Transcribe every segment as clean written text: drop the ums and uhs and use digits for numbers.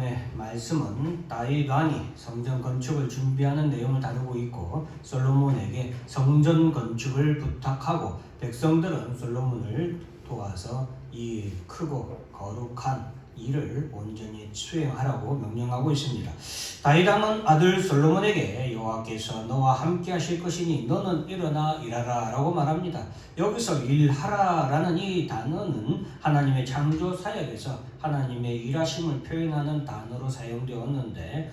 오늘 말씀은 다윗 왕이 성전 건축을 준비하는 내용을 다루고 있고 솔로몬에게 성전 건축을 부탁하고 백성들은 솔로몬을 도와서 이 크고 거룩한 일을 온전히 수행하라고 명령하고 있습니다. 다윗 왕은 아들 솔로몬에게 여호와께서 너와 함께 하실 것이니 너는 일어나 일하라 라고 말합니다. 여기서 일하라라는 이 단어는 하나님의 창조 사역에서 하나님의 일하심을 표현하는 단어로 사용되었는데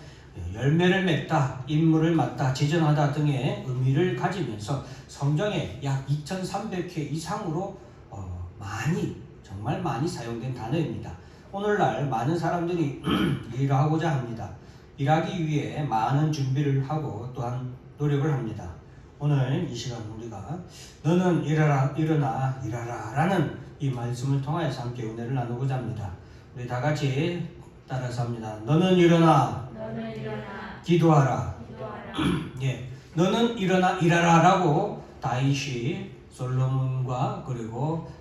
열매를 맺다, 임무를 맡다, 지전하다 등의 의미를 가지면서 성경에 약 2300회 이상으로 정말 많이 사용된 단어입니다. 오늘날 많은 사람들이 일하고자 합니다. 일하기 위해 많은 준비를 하고 또한 노력을 합니다. 오늘 이 시간 우리가 너는 일어나 일하라 라는 이 말씀을 통하여서 함께 은혜를 나누고자 합니다. 우리 다 같이 따라서 합니다. 너는 일어나 기도하라. 예, 너는 일어나 일하라 라고 다윗이 솔로몬과 그리고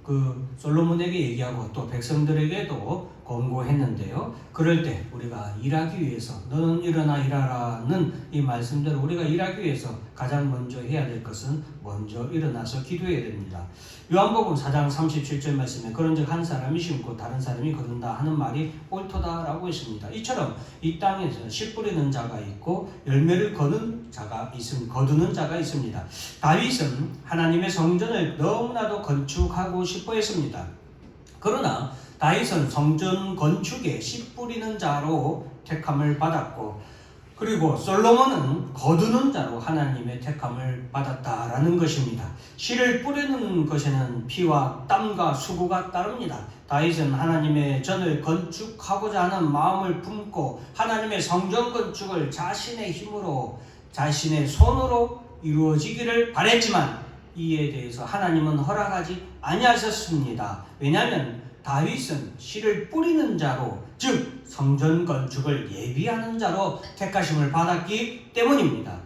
그 솔로몬에게 얘기하고 또 백성들에게도 권고했는데요. 그럴 때 우리가 일하기 위해서 너는 일어나 일하라는 이 말씀대로 우리가 일하기 위해서 가장 먼저 해야 될 것은 먼저 일어나서 기도해야 됩니다. 요한복음 4장 37절 말씀에 그런즉 한 사람이 심고 다른 사람이 거둔다 하는 말이 옳도다라고 했습니다. 이처럼 이 땅에서 씨 뿌리는 자가 있고 열매를 거두는 자가 있습니다. 다윗은 하나님의 성전을 너무나도 건축하고 싶어 했습니다. 그러나 다윗은 성전 건축에 씨 뿌리는 자로 택함을 받았고 그리고 솔로몬은 거두는 자로 하나님의 택함을 받았다라는 것입니다. 씨를 뿌리는 것에는 피와 땀과 수고가 따릅니다. 다윗은 하나님의 전을 건축하고자 하는 마음을 품고 하나님의 성전 건축을 자신의 힘으로 자신의 손으로 이루어지기를 바랬지만 이에 대해서 하나님은 허락하지 아니하셨습니다. 왜냐하면 다윗은 씨를 뿌리는 자로 즉 성전 건축을 예비하는 자로 택하심을 받았기 때문입니다.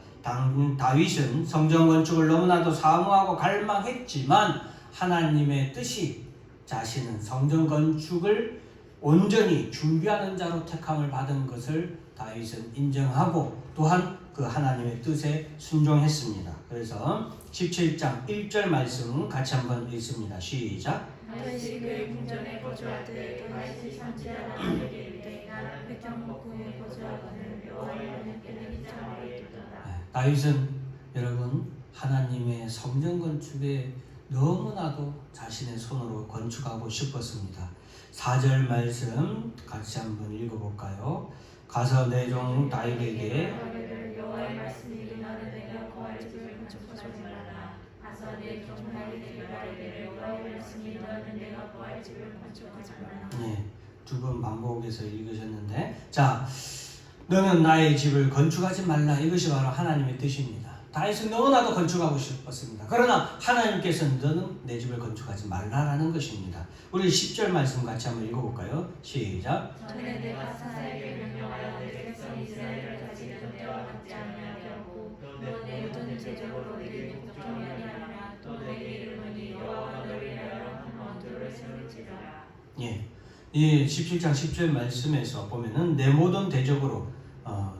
다윗은 성전 건축을 너무나도 사모하고 갈망했지만 하나님의 뜻이 자신은 성전 건축을 온전히 준비하는 자로 택함을 받은 것을 다윗은 인정하고 또한 그 하나님의 뜻에 순종했습니다. 그래서 17장 1절 말씀 같이 한번 읽습니다. 시작. 다윗이 그의 궁전에 거주할 때 다윗이 삼지하라에게 이르되 나는 백향목궁에 거주하거늘 여호와의 하나님께는 입장하게 이르도다. 다윗은 여러분 하나님의 성전 건축에 너무나도 자신의 손으로 건축하고 싶었습니다. 4절 말씀 같이 한번 읽어볼까요? 가서 내 종 다윗에게 여호와의 말씀이 이르노니 내가 거할 집을 건축하지 말라. 가서 내 종 다윗에게 말하기를 여호와의 말씀이 너는 내가 거할 집을 건축하지 말라. 네, 두 번 반복해서 읽으셨는데 자, 너는 나의 집을 건축하지 말라. 이것이 바로 하나님의 뜻입니다. 다윗은 너무나도 건축하고 싶었습니다. 그러나 하나님께서는 너는 내 집을 건축하지 말라라는 것입니다. 우리 10절 말씀 같이 한번 읽어볼까요? 시작. 전에 내가 사사에게 명령하여 내 백성 이스라엘을 가지는 때와 같지 아니하게 하고 또 내 모든 제적으로 내게 복종하게 하라. 또 내게 이르노니 여호와가 너를 위하여 한 원조를 세울지라. 예, 이 17장 10절 말씀에서 보면은 내 모든 대적으로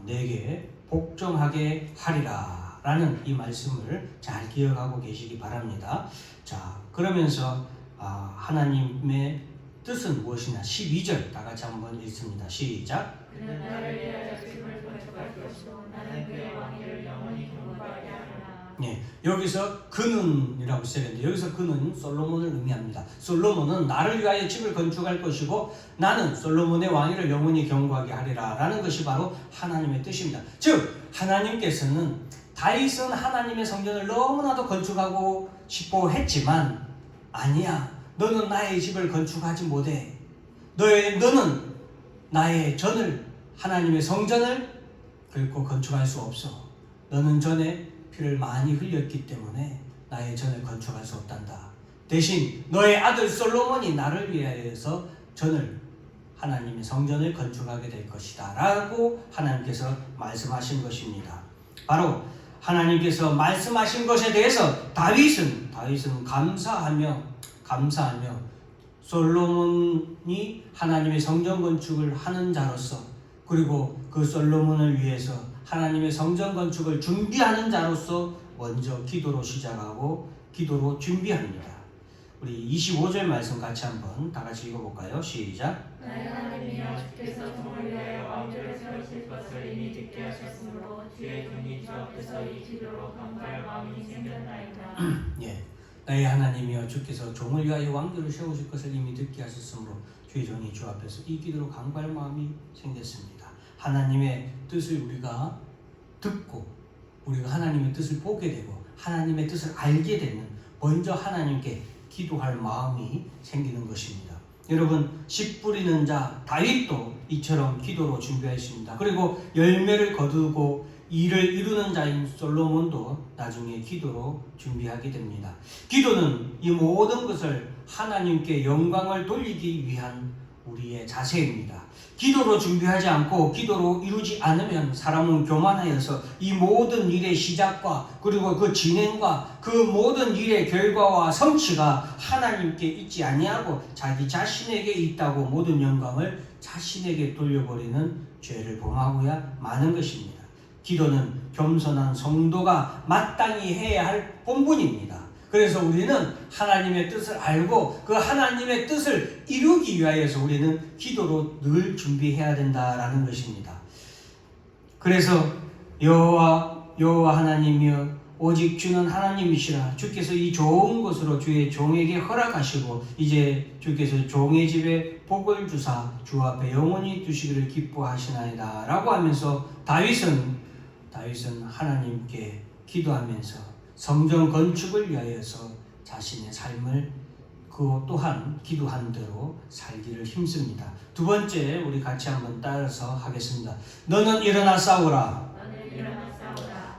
내게 복종하게 하리라 라는 이 말씀을 잘 기억하고 계시기 바랍니다. 자, 그러면서 하나님의 뜻은 무엇이냐 12절 다 같이 한번 읽습니다. 시작. 그는 나를 위하여 집을 건축할 것이고 나는 그의 왕위를 영원히 경고하게 하리라. 네, 여기서 그는이라고 쓰였는데 여기서 그는 솔로몬을 의미합니다. 솔로몬은 나를 위하여 집을 건축할 것이고 나는 솔로몬의 왕위를 영원히 경고하게 하리라 라는 것이 바로 하나님의 뜻입니다. 즉 하나님께서는 다윗은 하나님의 성전을 너무나도 건축하고 싶어 했지만 아니야, 너는 나의 집을 건축하지 못해. 너는 나의 전을 하나님의 성전을 결코 건축할 수 없어. 너는 전에 피를 많이 흘렸기 때문에 나의 전을 건축할 수 없단다. 대신 너의 아들 솔로몬이 나를 위하여서 전을 하나님의 성전을 건축하게 될 것이다 라고 하나님께서 말씀하신 것입니다. 바로 하나님께서 말씀하신 것에 대해서 다윗은 감사하며 솔로몬이 하나님의 성전 건축을 하는 자로서, 그리고 그 솔로몬을 위해서 하나님의 성전 건축을 준비하는 자로서 먼저 기도로 시작하고 기도로 준비합니다. 우리 25절 말씀 같이 한번 다 같이 읽어볼까요? 시작. 나의 하나님이여 주께서 종을 위하여 왕조를 세우실 것을 이미 듣게 하셨으므로 주의 종이 주 앞에서 이 기도로 감사할 마음이 생겼나이다. 예, 나의 하나님이여 주께서 종을 위하여 왕조를 세우실 것을 이미 듣게 하셨으므로 주의 종이 주 앞에서 이 기도로 감사할 마음이 생겼습니다. 하나님의 뜻을 우리가 듣고 우리가 하나님의 뜻을 보게 되고 하나님의 뜻을 알게 되면 먼저 하나님께 기도할 마음이 생기는 것입니다. 여러분, 씨 뿌리는 자 다윗도 이처럼 기도로 준비했습니다. 그리고 열매를 거두고 일을 이루는 자인 솔로몬도 나중에 기도로 준비하게 됩니다. 기도는 이 모든 것을 하나님께 영광을 돌리기 위한 우리의 자세입니다. 기도로 준비하지 않고 기도로 이루지 않으면 사람은 교만하여서 이 모든 일의 시작과 그리고 그 진행과 그 모든 일의 결과와 성취가 하나님께 있지 아니하고 자기 자신에게 있다고 모든 영광을 자신에게 돌려버리는 죄를 범하고야 마는 것입니다. 기도는 겸손한 성도가 마땅히 해야 할 본분입니다. 그래서 우리는 하나님의 뜻을 알고 그 하나님의 뜻을 이루기 위하여서 우리는 기도로 늘 준비해야 된다라는 것입니다. 그래서 여호와 하나님이여 오직 주는 하나님이시라. 주께서 이 좋은 것으로 주의 종에게 허락하시고 이제 주께서 종의 집에 복을 주사 주 앞에 영원히 두시기를 기뻐하시나이다 라고 하면서 다윗은 하나님께 기도하면서 성전 건축을 위하여서 자신의 삶을 그 또한 기도한 대로 살기를 힘씁니다. 두 번째, 우리 같이 한번 따라서 하겠습니다. 너는 일어나 싸우라.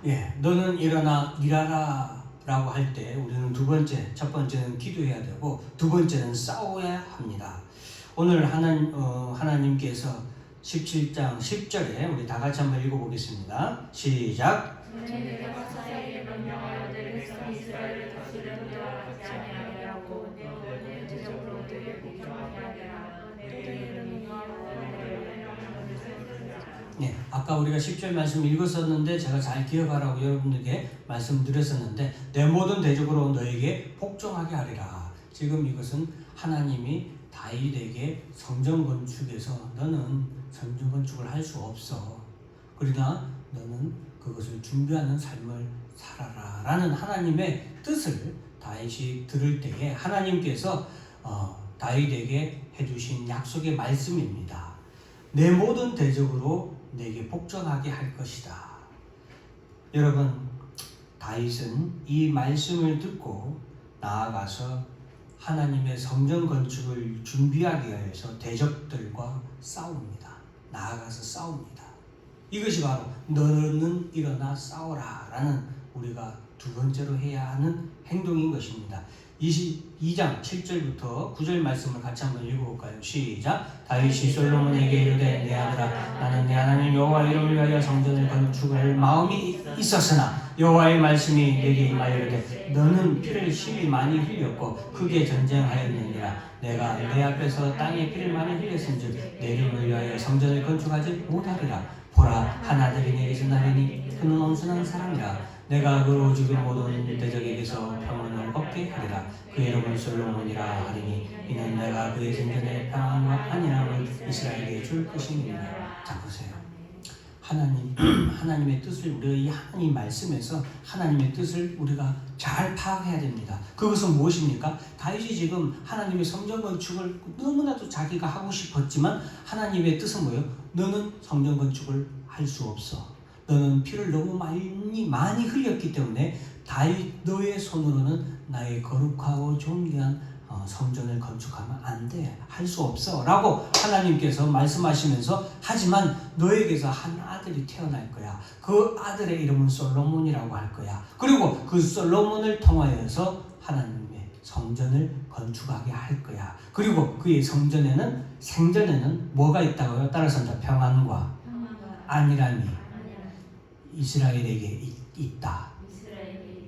예, 너는 일어나 일하라 라고 할 때 우리는 첫 번째는 기도해야 되고 두 번째는 싸워야 합니다. 오늘 하나님께서 17장 10절에 우리 다 같이 한번 읽어보겠습니다. 시작. 내가 사사에게 명령하여 내 백성 이스라엘을 다스리는 때와 같지 아니하게 하고 내 모든 대적으로 내게 복종하게 하리라. 내 이름이 네, 아까 우리가 10절 말씀 읽었었는데 제가 잘 기억하라고 여러분들께 말씀드렸었는데 내 모든 대적으로 너에게 복종하게 하리라. 지금 이것은 하나님이 다윗에게 성전 건축에서 너는 성전 건축을 할 수 없어. 그러나 너는 그것을 준비하는 삶을 살아라 라는 하나님의 뜻을 다윗이 들을 때에 하나님께서 다윗에게 해주신 약속의 말씀입니다. 내 모든 대적으로 내게 복종하게 할 것이다. 여러분, 다윗은 이 말씀을 듣고 나아가서 하나님의 성전 건축을 준비하기 위해서 대적들과 싸웁니다. 나아가서 싸웁니다. 이것이 바로 너는 일어나 싸워라 라는 우리가 두 번째로 해야 하는 행동인 것입니다. 22장 7절부터 9절 말씀을 같이 한번 읽어볼까요? 시작. 다윗이 솔로몬에게 이르되 내 아들아 나는 내 하나님 여호와 이름을 위하여 성전을 건축할 마음이 있었으나 여호와의 말씀이 내게 임하여 이르되 너는 피를 심히 많이 흘렸고 크게 전쟁하였느니라. 내가 내 앞에서 땅에 피를 많이 흘렸은즉 내 이름을 위하여 성전을 건축하지 못하리라. 보라 한 아들이 내게서 나리니 그는 온순한 사람이라. 내가 그로 죽은 모든 대적에게서 평안을 얻게 하리라. 그의 이름은 솔로몬이라 하리니 이는 내가 그의 생전에 평안과 안일함을 이스라엘에게 줄 것이니라. 자 보세요. 하나님의 뜻을 우리가 이 하나님 말씀에서 하나님의 뜻을 우리가 잘 파악해야 됩니다. 그것은 무엇입니까? 다윗이 지금 하나님의 성전 건축을 너무나도 자기가 하고 싶었지만 하나님의 뜻은 뭐예요? 너는 성전 건축을 할 수 없어. 너는 피를 너무 많이 흘렸기 때문에 다윗 너의 손으로는 나의 거룩하고 존귀한 성전을 건축하면 안 돼. 할 수 없어. 라고 하나님께서 말씀하시면서 하지만 너에게서 한 아들이 태어날 거야. 그 아들의 이름은 솔로몬이라고 할 거야. 그리고 그 솔로몬을 통하여서 하나님의 성전을 건축하게 할 거야. 그리고 그의 생전에는 뭐가 있다고요? 따라서 평안과 안일함이 이스라엘에게 있다.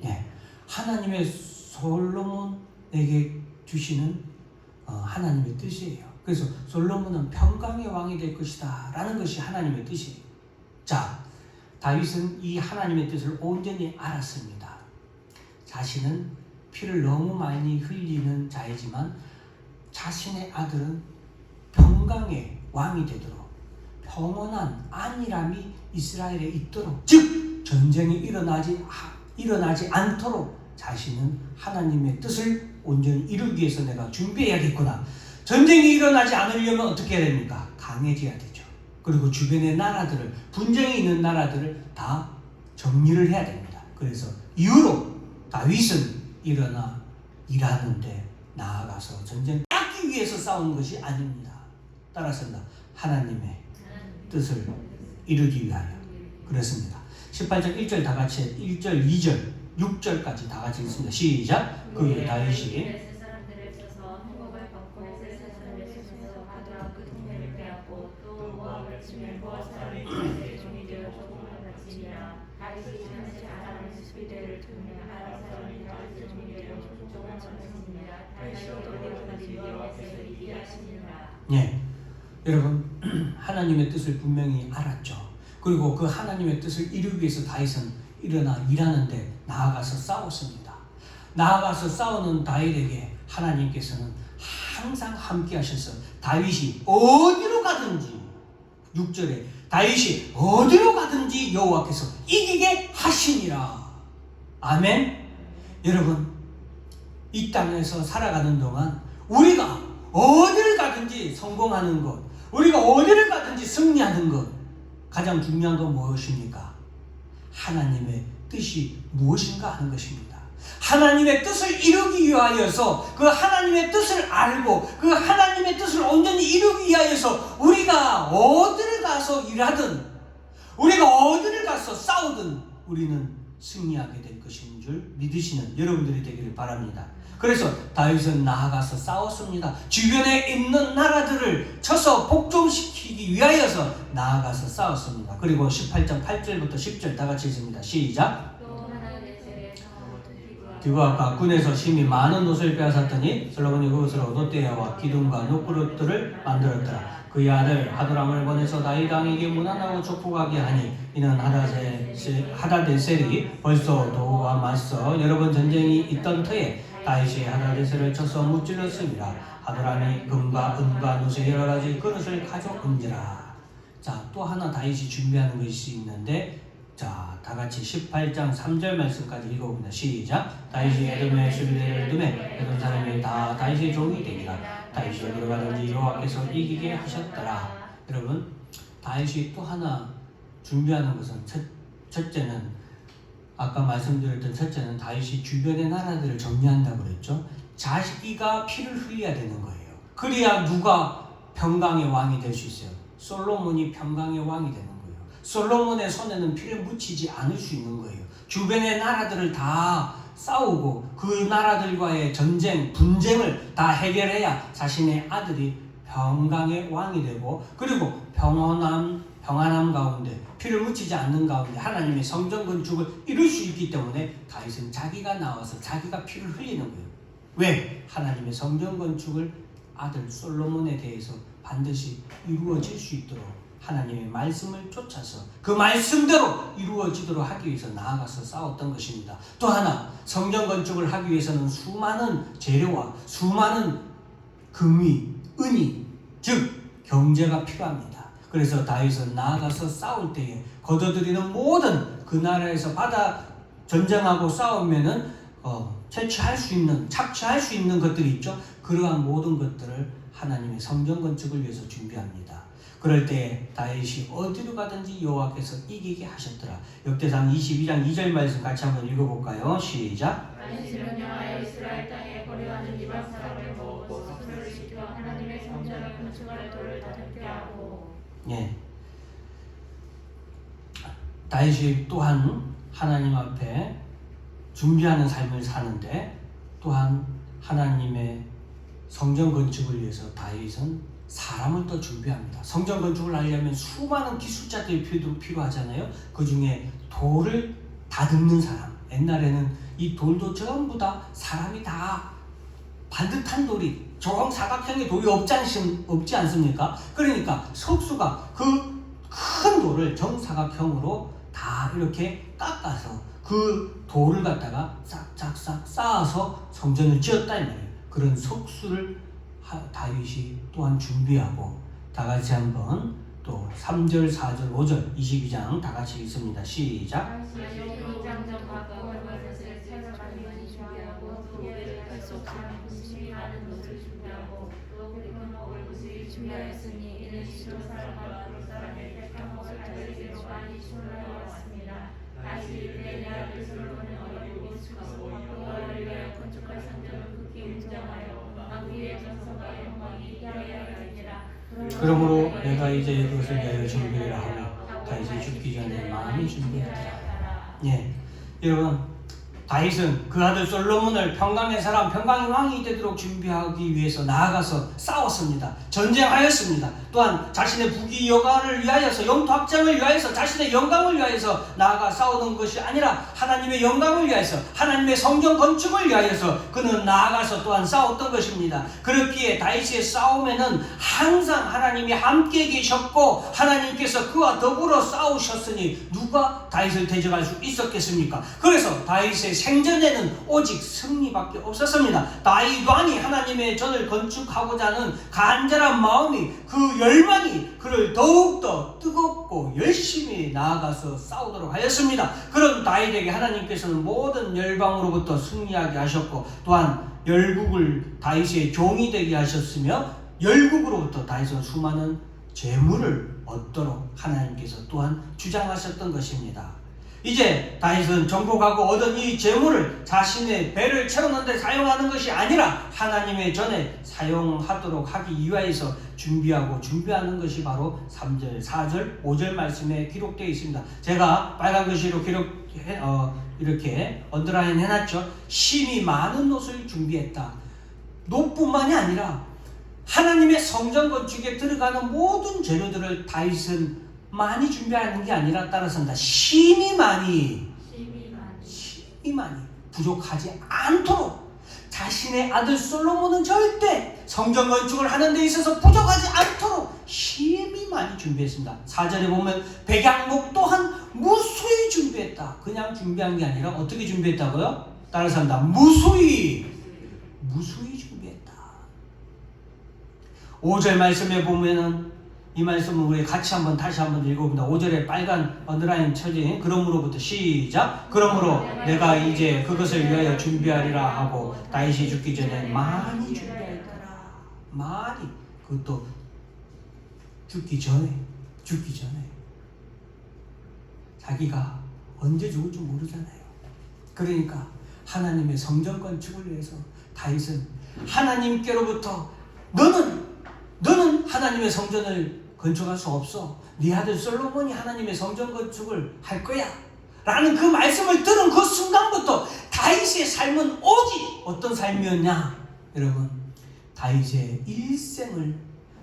예, 하나님의 솔로몬에게 주시는 하나님의 뜻이에요. 그래서 솔로몬은 평강의 왕이 될 것이다 라는 것이 하나님의 뜻이에요. 자, 다윗은 이 하나님의 뜻을 온전히 알았습니다. 자신은 피를 너무 많이 흘리는 자이지만 자신의 아들은 평강의 왕이 되도록, 평온한 안일함이 이스라엘에 있도록, 즉 전쟁이 일어나지 않도록 자신은 하나님의 뜻을 온전히 이루기 위해서 내가 준비해야겠구나. 전쟁이 일어나지 않으려면 어떻게 해야 됩니까? 강해져야 되죠. 그리고 주변의 나라들을, 분쟁이 있는 나라들을 다 정리를 해야 됩니다. 그래서 이후로 다윗은 일하는데 나아가서 전쟁 닦기 위해서 싸우는 것이 아닙니다. 따라서는 하나님의 뜻을 이루기 위하여 그렇습니다. 18절 1절 다 같이 1절 2절 6절까지 다 같이 읽습니다. 시작. 그 다윗이 예, 여러분 하나님의 뜻을 분명히 알았죠. 그리고 그 하나님의 뜻을 이루기 위해서 다윗은 일하는데 나아가서 싸웠습니다. 나아가서 싸우는 다윗에게 하나님께서는 항상 함께 하셔서 다윗이 어디로 가든지 6절에 다윗이 어디로 가든지 여호와께서 이기게 하시니라. 아멘. 여러분 이 땅에서 살아가는 동안 우리가 어디를 가든지 성공하는 것, 우리가 어디를 가든지 승리하는 것, 가장 중요한 건 무엇입니까? 하나님의 뜻이 무엇인가 하는 것입니다. 하나님의 뜻을 이루기 위하여서 그 하나님의 뜻을 알고 그 하나님의 뜻을 온전히 이루기 위하여서 우리가 어디를 가서 일하든 우리가 어디를 가서 싸우든 우리는 승리하게 될 것인 줄 믿으시는 여러분들이 되기를 바랍니다. 그래서 다윗은 나아가서 싸웠습니다. 주변에 있는 나라들을 쳐서 복종시키기 위하여서 나아가서 싸웠습니다. 그리고 18장 8절부터 10절 다 같이 읽습니다. 시작. 디브와 각군에서 심히 많은 옷을 빼앗았더니 솔로몬이 그것으로 롯대야와 기둥과 노그릇들을 만들었더라. 그의 아들 하도람을 보내서 다윗 왕에게 문안하고 촉복하게 하니 이는 하다데셀이 벌써 도와 맞서 여러 번 전쟁이 있던 터에 다윗이 하다데셀을 쳐서 무찔렀습니다. 하도람이 금과 은과 노새 여러 가지 그릇을 가져온지라. 자, 또 하나 다윗이 준비하는 것이 있는데, 자, 다 같이 18장 3절 말씀까지 읽어봅니다. 시작. 다윗이 에돔의 수비대를 두매 에돔 사람이 다 다윗의 종이 되니라. 다윗이 어디로 가든지 여호와께서 이기게 하셨더라. 여러분, 다윗이 또 하나 준비하는 것은 첫째는 아까 말씀드렸던 첫째는 다윗이 주변의 나라들을 정리한다고 그랬죠. 자기가 피를 흘려야 되는 거예요. 그래야 누가 평강의 왕이 될 수 있어요. 솔로몬이 평강의 왕이 되는 거예요. 솔로몬의 손에는 피를 묻히지 않을 수 있는 거예요. 주변의 나라들을 다 싸우고 그 나라들과의 전쟁, 분쟁을 다 해결해야 자신의 아들이 평강의 왕이 되고, 그리고 평안함 가운데 피를 묻히지 않는 가운데 하나님의 성전 건축을 이룰 수 있기 때문에 다윗은 자기가 나와서 자기가 피를 흘리는 거예요. 왜? 하나님의 성전 건축을 아들 솔로몬에 대해서 반드시 이루어질 수 있도록 하나님의 말씀을 쫓아서 그 말씀대로 이루어지도록 하기 위해서 나아가서 싸웠던 것입니다. 또 하나, 성전 건축을 하기 위해서는 수많은 재료와 수많은 금이, 은이, 즉 경제가 필요합니다. 그래서 다윗은 나아가서 싸울 때에 거둬들이는 모든 그 나라에서 전쟁하고 싸우면은 착취할 수 있는 것들이 있죠. 그러한 모든 것들을 하나님의 성전 건축을 위해서 준비합니다. 그럴 때 다윗이 어디로 가든지 여호와께서 이기게 하셨더라. 역대상 22장 2절 말씀 같이 한번 읽어볼까요? 시작. 다윗이 명령하여 이스라엘 땅에 거류하는 이방 사람을 모으고 성소를 시켜 하나님의 성전을 건축할 돌을 다 택배하고. 예. 다윗이 또한 하나님 앞에 준비하는 삶을 사는데, 또한 하나님의 성전 건축을 위해서 다윗은 사람을 또 준비합니다. 성전 건축을 하려면 수많은 기술자들이 필요하잖아요. 그 중에 돌을 다듬는 사람, 옛날에는 이 돌도 전부 다 사람이 다 반듯한 돌이 정사각형의 돌이 없지 않습니까? 그러니까 석수가 그 큰 돌을 정사각형으로 다 이렇게 깎아서 그 돌을 갖다가 싹싹싹 쌓아서 성전을 지었다 이 말이에요. 그런 석수를 다윗이 또한 준비하고, 다 같이 한번 또 3절, 4절, 5절, 22장 다 같이 읽습니다. 시작. 준비하였으니 이는 시도 사람과 그 사람의 택한 것을 다스리기로 많이 준비하였습니다. 다시 내 아들 솔로몬은 어리고 익숙하고 여호와를 위하여 건축할 성전을 굳게 운정하여 왕위의 정성과 영광이 이하여니라. 그러므로 내가 이제 그것을 위하여 준비를 하고 다윗이 죽기 전에 많이 준비했더라. 예, 여러분, 다윗은 그 아들 솔로몬을 평강의 사람, 평강의 왕이 되도록 준비하기 위해서 나아가서 싸웠습니다. 전쟁하였습니다. 또한 자신의 부귀 여가를 위하여서, 영토 확장을 위하여서, 자신의 영광을 위하여서 나아가 싸우는 것이 아니라 하나님의 영광을 위하여서, 하나님의 성전 건축을 위하여서 그는 나아가서 또한 싸웠던 것입니다. 그렇기에 다윗의 싸움에는 항상 하나님이 함께 계셨고 하나님께서 그와 더불어 싸우셨으니 누가 다윗을 대적할 수 있었겠습니까? 그래서 다윗의 생전에는 오직 승리밖에 없었습니다. 다윗 왕이 하나님의 전을 건축하고자 하는 간절한 마음이, 그 열망이 그를 더욱더 뜨겁고 열심히 나아가서 싸우도록 하였습니다. 그런 다윗에게 하나님께서는 모든 열방으로부터 승리하게 하셨고, 또한 열국을 다윗의 종이 되게 하셨으며, 열국으로부터 다윗은 수많은 재물을 얻도록 하나님께서 또한 주장하셨던 것입니다. 이제 다윗은 정복하고 얻은 이 재물을 자신의 배를 채우는 데 사용하는 것이 아니라 하나님의 전에 사용하도록 하기 위하여서 준비하는 것이 바로 3절, 4절, 5절 말씀에 기록되어 있습니다. 제가 빨간 글씨로 이렇게 언더라인 해놨죠. 심히 많은 옷을 준비했다. 노뿐만이 아니라 하나님의 성전 건축에 들어가는 모든 재료들을 다윗은 많이 준비하는 게 아니라, 따라서입니다. 심히 많이 부족하지 않도록, 자신의 아들 솔로몬은 절대 성전 건축을 하는 데 있어서 부족하지 않도록 심히 많이 준비했습니다. 4절에 보면 백양목 또한 무수히 준비했다. 그냥 준비한 게 아니라 어떻게 준비했다고요? 따라서 합니다. 무수히 준비했다. 5절 말씀에 보면은, 이 말씀은 우리 같이 다시 한번 읽어봅니다. 5절에 빨간 언더라인 쳐진 그러므로부터 시작. 그러므로 내가 이제 그것을 위하여 준비하리라 하고 다윗이 죽기 전에 많이 준비하였더라. 많이. 그것도 죽기 전에 자기가 언제 죽을지 모르잖아요. 그러니까 하나님의 성전 건축을 위해서 다윗은 하나님께로부터 너는 하나님의 성전을 건축할 수 없어. 네 아들 솔로몬이 하나님의 성전 건축을 할 거야 라는 그 말씀을 들은 그 순간부터 다윗의 삶은 오직 어떤 삶이었냐? 여러분, 다윗의 일생을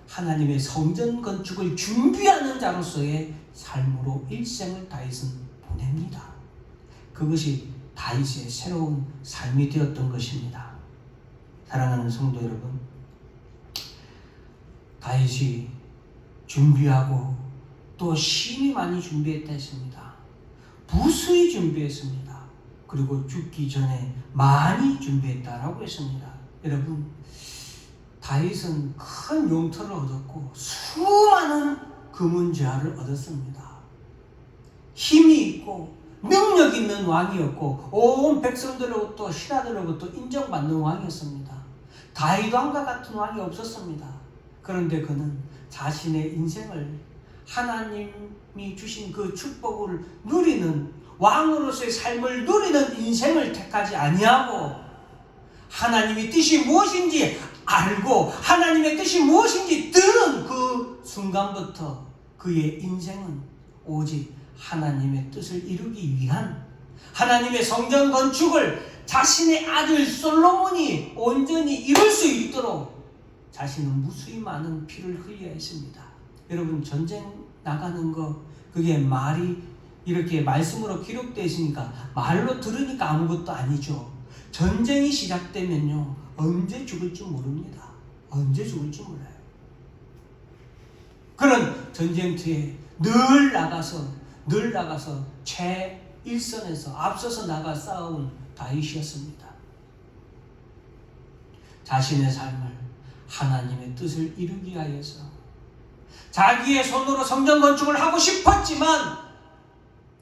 하나님의 성전 건축을 준비하는 자로서의 삶으로 일생을 다윗은 보냅니다. 그것이 다윗의 새로운 삶이 되었던 것입니다. 사랑하는 성도 여러분, 다윗이 준비하고 또 심히 많이 준비했다 했습니다. 무수히 준비했습니다. 그리고 죽기 전에 많이 준비했다라고 했습니다. 여러분, 다윗은 큰 용터를 얻었고 수많은 금은재화를 얻었습니다. 힘이 있고 능력 있는 왕이었고 온 백성들로부터 신하들로부터 인정받는 왕이었습니다. 다윗 왕과 같은 왕이 없었습니다. 그런데 그는 자신의 인생을 하나님이 주신 그 축복을 누리는, 왕으로서의 삶을 누리는 인생을 택하지 아니하고 하나님의 뜻이 무엇인지 알고 하나님의 뜻이 무엇인지 들은 그 순간부터 그의 인생은 오직 하나님의 뜻을 이루기 위한, 하나님의 성전 건축을 자신의 아들 솔로몬이 온전히 이룰 수 있도록 자신은 무수히 많은 피를 흘려야 했습니다. 여러분, 전쟁 나가는 거, 그게 말이 이렇게 말씀으로 기록되어 있으니까 말로 들으니까 아무것도 아니죠. 전쟁이 시작되면요, 언제 죽을지 모릅니다. 언제 죽을지 몰라요. 그런 전쟁터에 늘 나가서 최일선에서 앞서서 나가 싸운 다윗이었습니다. 자신의 삶을 하나님의 뜻을 이루기 위하여서 자기의 손으로 성전 건축을 하고 싶었지만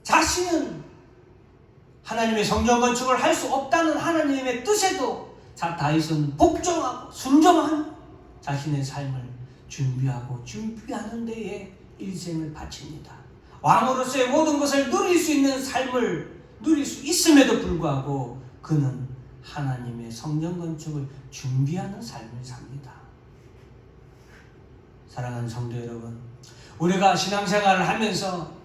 자신은 하나님의 성전 건축을 할 수 없다는 하나님의 뜻에도 다윗은 복종하고 순종하고 자신의 삶을 준비하는 데에 일생을 바칩니다. 왕으로서의 모든 것을 누릴 수 있는 삶을 누릴 수 있음에도 불구하고 그는 하나님의 성전 건축을 준비하는 삶을 삽니다. 사랑하는 성도 여러분, 우리가 신앙생활을 하면서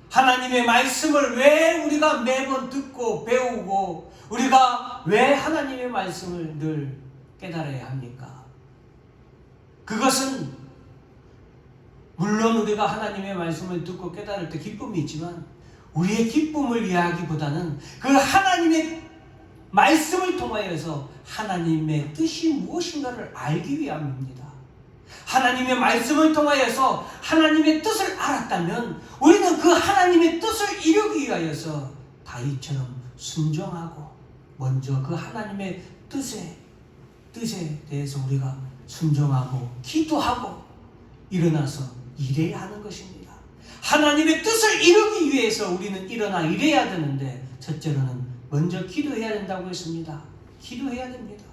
하나님의 말씀을 왜 우리가 매번 듣고 배우고 우리가 왜 하나님의 말씀을 늘 깨달아야 합니까? 그것은 물론 우리가 하나님의 말씀을 듣고 깨달을 때 기쁨이 있지만 우리의 기쁨을 이야기보다는 그 하나님의 말씀을 통하여서 하나님의 뜻이 무엇인가를 알기 위함입니다. 하나님의 말씀을 통하여서 하나님의 뜻을 알았다면 우리는 그 하나님의 뜻을 이루기 위하여서 다윗처럼 순종하고 먼저 그 하나님의 뜻에 대해서 우리가 순종하고 기도하고 일어나서 일해야 하는 것입니다. 하나님의 뜻을 이루기 위해서 우리는 일어나 일해야 되는데 첫째로는 먼저 기도해야 된다고 했습니다. 기도해야 됩니다.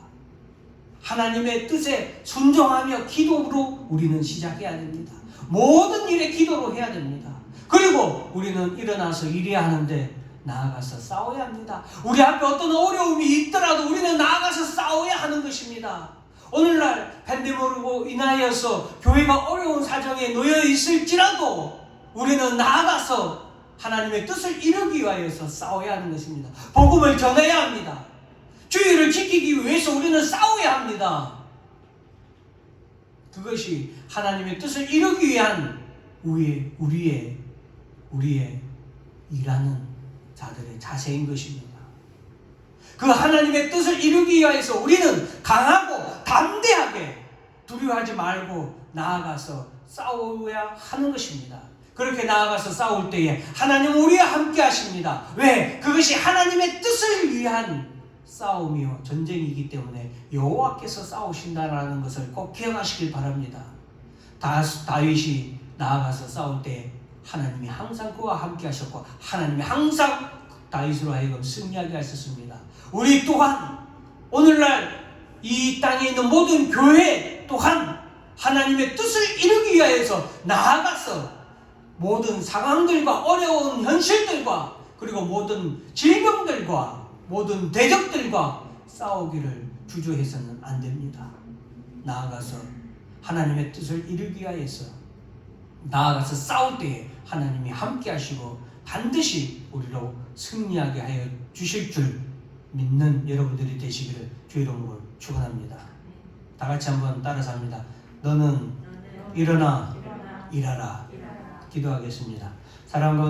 하나님의 뜻에 순종하며 기도로 우리는 시작해야 됩니다. 모든 일에 기도로 해야 됩니다. 그리고 우리는 일어나서 일해야 하는데 나아가서 싸워야 합니다. 우리 앞에 어떤 어려움이 있더라도 우리는 나아가서 싸워야 하는 것입니다. 오늘날 팬데믹으로 인하여서 교회가 어려운 사정에 놓여 있을지라도 우리는 나아가서 하나님의 뜻을 이루기 위하여서 싸워야 하는 것입니다. 복음을 전해야 합니다. 주의를 지키기 위해서 우리는 싸워야 합니다. 그것이 하나님의 뜻을 이루기 위한 우리의 일하는 자들의 자세인 것입니다. 그 하나님의 뜻을 이루기 위해서 우리는 강하고 담대하게 두려워하지 말고 나아가서 싸워야 하는 것입니다. 그렇게 나아가서 싸울 때에 하나님은 우리와 함께 하십니다. 왜? 그것이 하나님의 뜻을 위한 싸움이요 전쟁이기 때문에 여호와께서 싸우신다라는 것을 꼭 기억하시길 바랍니다. 다윗이 나아가서 싸울 때 하나님이 항상 그와 함께 하셨고 하나님이 항상 다윗으로 하여금 승리하게 하셨습니다. 우리 또한 오늘날 이 땅에 있는 모든 교회 또한 하나님의 뜻을 이루기 위하여서 나아가서 모든 상황들과 어려운 현실들과 그리고 모든 질병들과 모든 대적들과 싸우기를 주저해서는 안 됩니다. 나아가서 하나님의 뜻을 이루기 위하여서 나아가서 싸울 때에 하나님이 함께 하시고 반드시 우리로 승리하게 하여 주실 줄 믿는 여러분들이 되시기를 주의 이름으로 축원합니다. 다 같이 한번 따라서 합니다. 너는 일어나 일하라. 기도하겠습니다. 사랑과